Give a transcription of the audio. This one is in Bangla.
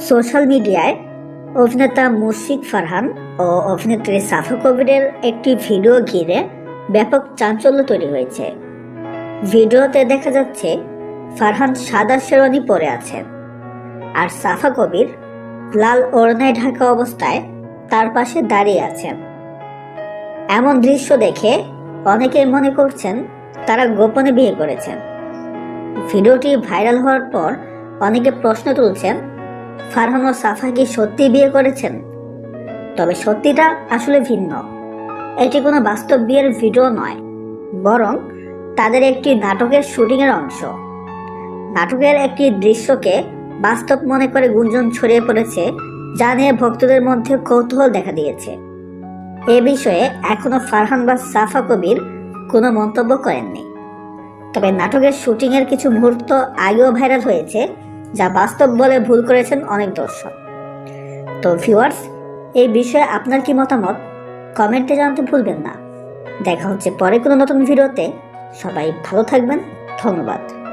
সোশ্যাল মিডিয়ায় অভিনেতা মুশফিক ফারহান ও অভিনেত্রী সাফা কবিরের একটি ভিডিও ঘিরে ব্যাপক চাঞ্চল্য তৈরি হয়েছে। ভিডিওতে দেখা যাচ্ছে ফারহান সাদা শেরওয়ানি পরে আছেন, আর সাফা কবির লাল ওড়নায় ঢাকা অবস্থায় তার পাশে দাঁড়িয়ে আছেন। এমন দৃশ্য দেখে অনেকেই মনে করছেন তারা গোপনে বিয়ে করেছেন। ভিডিওটি ভাইরাল হওয়ার পর অনেকে প্রশ্ন তুলছেন, ফারহান ও সাফা কি সত্যি বিয়ে করেছেন? তবে সত্যিটা আসলে ভিন্ন। এটি কোনো বাস্তব বিয়ের ভিডিও নয়, বরং তাদের একটি নাটকের শুটিংয়ের অংশ। নাটকের একটি দৃশ্যকে বাস্তব মনে করে গুঞ্জন ছড়িয়ে পড়েছে, যা নিয়ে ভক্তদের মধ্যে কৌতূহল দেখা দিয়েছে। এ বিষয়ে এখনো ফারহান বা সাফা কবির কোনো মন্তব্য করেননি। তবে নাটকের শুটিংয়ের কিছু মুহূর্ত আগেও ভাইরাল হয়েছে, যা বাস্তব বলে ভুল করেছেন অনেক দর্শক। তো ভিউয়ার্স, এই বিষয়ে আপনার কি মতামত কমেন্টে জানাতে ভুলবেন না। দেখা হচ্ছে পরে কোনো নতুন ভিডিওতে। সবাই ভালো থাকবেন। ধন্যবাদ।